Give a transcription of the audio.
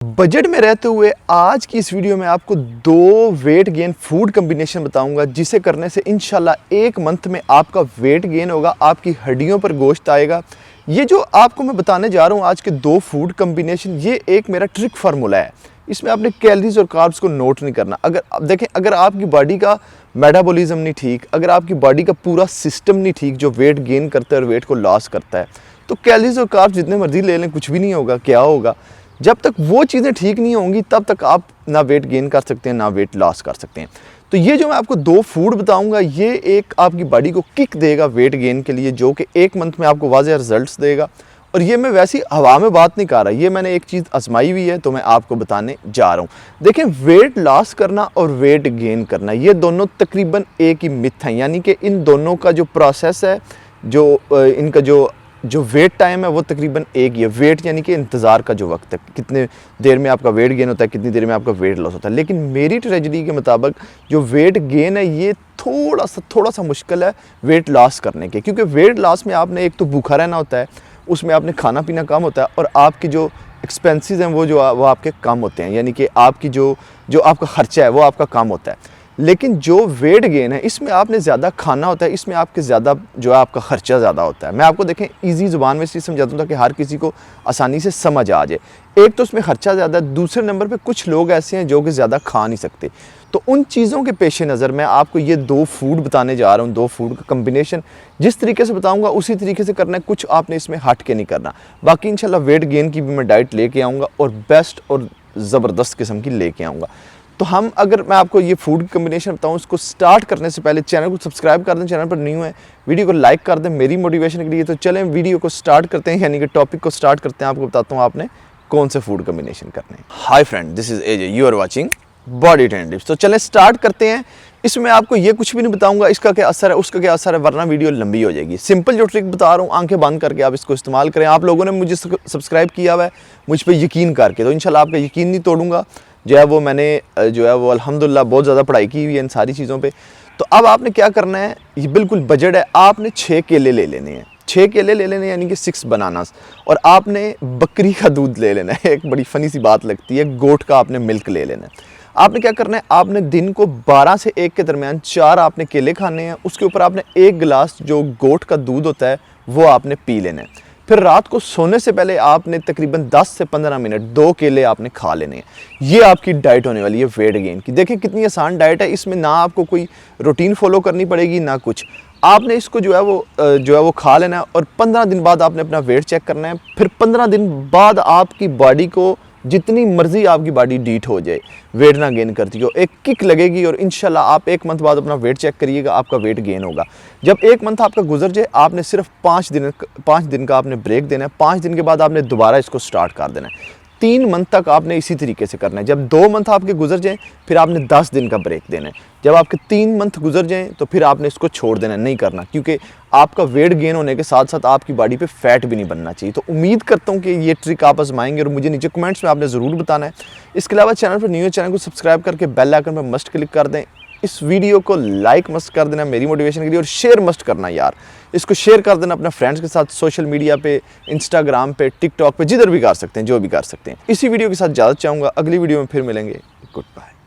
Budget में रहते हुए आज की इस वीडियो में आपको 2 वेट गेन फूड कॉम्बिनेशन बताऊंगा जिसे करने से इंशाल्लाह 1 मंथ में आपका वेट गेन होगा, आपकी हड्डियों पर गोश्त आएगा। ये जो आपको मैं बताने जा रहा हूँ आज के 2 फूड कॉम्बिनेशन, ये एक मेरा ट्रिक फार्मूला है। इसमें आपने कैलोरीज और कार्ब्स को नोट नहीं करना। अगर देखें, अगर आपकी बॉडी का मेटाबॉलिज्म नहीं ठीक, अगर आपकी बॉडी का पूरा सिस्टम नहीं ठीक जो वेट गेन करता है और वेट को लॉस करता है, तो कैलोरीज और कार्ब्स जितने मर्जी ले लें कुछ भी नहीं होगा। क्या होगा, जब तक वो चीज़ें ठीक नहीं होंगी तब तक आप ना वेट गेन कर सकते हैं ना वेट लॉस कर सकते हैं। तो ये जो मैं आपको 2 फूड बताऊंगा, ये एक आपकी बॉडी को किक देगा वेट गेन के लिए, जो कि 1 मंथ में आपको वाज़ेह रिजल्ट्स देगा। और ये मैं वैसी हवा में बात नहीं कर रहा, ये मैंने एक चीज़ आजमाई हुई है तो मैं आपको बताने जा रहा हूँ। देखें, वेट लॉस करना और वेट गेन करना ये दोनों तकरीबन एक ही मिथ हैं, यानी कि इन दोनों का जो प्रोसेस है, जो इनका जो वेट टाइम है वो तकरीबन एक ही है। वेट यानी कि इंतज़ार का जो वक्त है, कितने देर में आपका वेट गेन होता है, कितनी देर में आपका वेट लॉस होता है। लेकिन मेरी ट्रेजेडी के मुताबिक जो वेट गेन है ये थोड़ा सा मुश्किल है वेट लॉस करने के, क्योंकि वेट लॉस में आपने एक तो भूखा रहना होता है, उसमें आपने खाना पीना कम होता है और आपकी जो एक्सपेंसेस हैं वो आपके कम होते हैं, यानी कि आपकी जो आपका ख़र्चा है वो आपका कम होता है। लेकिन जो वेट गेन है इसमें आपने ज़्यादा खाना होता है, इसमें आपके ज़्यादा जो है आपका ख़र्चा ज़्यादा होता है। मैं आपको देखें इजी ज़ुबान में इसलिए समझाता हूँ ताकि हर किसी को आसानी से समझ आ जाए। एक तो उसमें ख़र्चा ज़्यादा है, दूसरे नंबर पे कुछ लोग ऐसे हैं जो कि ज़्यादा खा नहीं सकते। तो उन चीज़ों के पेश नज़र मैं आपको ये 2 फूड बताने जा रहा हूँ, 2 फूड का कम्बिनेशन जिस तरीके से बताऊँगा उसी तरीके से करना है, कुछ आपने इसमें हट के नहीं करना। बाकी इंशाल्लाह वेट गेन की भी मैं डाइट लेके आऊँगा और बेस्ट और ज़बरदस्त किस्म की लेके आऊँगा। तो अगर मैं आपको ये फूड कम्बिनेशन बताऊँ, उसको स्टार्ट करने से पहले चैनल को सब्सक्राइब कर दें, चैनल पर न्यू है वीडियो को लाइक कर दें मेरी मोटिवेशन के लिए। तो चलें वीडियो को स्टार्ट करते हैं, यानी कि टॉपिक को स्टार्ट करते हैं। आपको बताता हूँ आपने कौन से फूड कम्बिनेशन करने हैं। Hi friend, this is AJ, you are watching body trend tips. तो चलें स्टार्ट करते हैं। इसमें आपको ये कुछ भी नहीं बताऊंगा इसका क्या असर है उसका क्या असर है, वरना वीडियो लंबी हो जाएगी। सिंपल जो ट्रिक बता रहा हूँ, आंखें बंद करके आप इसको इस्तेमाल करें। आप लोगों ने मुझे सब्सक्राइब किया हुआ है मुझ पर यकीन करके, तो इंशाल्लाह आपका यकीन नहीं तोड़ूंगा। जो है वो मैंने अल्हम्दुलिल्लाह बहुत ज़्यादा पढ़ाई की हुई है इन सारी चीज़ों पे। तो अब आपने क्या करना है, ये बिल्कुल बजट है। आपने 6 केले ले लेने हैं, 6 केले ले लेने हैं, यानी कि 6 बनानास। और आपने बकरी का दूध ले लेना है। एक बड़ी फ़नी सी बात लगती है, गोट का आपने मिल्क ले लेना है। आपने क्या करना है, आपने दिन को 12 से 1 के दरमियान 4 आपने केले खाने हैं। उसके ऊपर आपने 1 गिलास जो गोट का दूध होता है वो आपने पी लेना है। फिर रात को सोने से पहले आपने तकरीबन 10 से 15 मिनट 2 केले आपने खा लेने हैं। ये आपकी डाइट होने वाली है वेट गेन की। देखें कितनी आसान डाइट है, इसमें ना आपको कोई रूटीन फॉलो करनी पड़ेगी ना कुछ। आपने इसको जो है वो खा लेना है और 15 दिन बाद आपने अपना वेट चेक करना है। फिर 15 दिन बाद आपकी बॉडी को जितनी मर्जी आपकी बॉडी डीट हो जाए, वेट ना गेन करती हो, एक किक लगेगी और इंशाल्लाह आप 1 मंथ बाद अपना वेट चेक करिएगा, आपका वेट गेन होगा। जब 1 मंथ आपका गुजर जाए, आपने सिर्फ 5 दिन का आपने ब्रेक देना है। 5 दिन के बाद आपने दोबारा इसको स्टार्ट कर देना है। 3 मंथ तक आपने इसी तरीके से करना है। जब 2 मंथ आपके गुजर जाएँ फिर आपने 10 दिन का ब्रेक देना है। जब आपके 3 मंथ गुजर जाएँ तो फिर आपने इसको छोड़ देना, नहीं करना, क्योंकि आपका वेट गेन होने के साथ साथ आपकी बॉडी पे फैट भी नहीं बनना चाहिए। तो उम्मीद करता हूँ कि ये ट्रिक आप आजमाएंगे और मुझे नीचे कमेंट्स में आपने ज़रूर बताना है। इसके अलावा चैनल पर न्यू है, चैनल को सब्सक्राइब करके बेल आइकन पर मस्ट क्लिक कर दें। इस वीडियो को लाइक मस्ट कर देना मेरी मोटिवेशन के लिए, और शेयर मस्ट करना यार। इसको शेयर कर देना अपने फ्रेंड्स के साथ, सोशल मीडिया पे, इंस्टाग्राम पे, टिकटॉक पे, जिधर भी कर सकते हैं, जो भी कर सकते हैं। इसी वीडियो के साथ इजाज़त चाहूँगा, अगली वीडियो में फिर मिलेंगे। Good bye.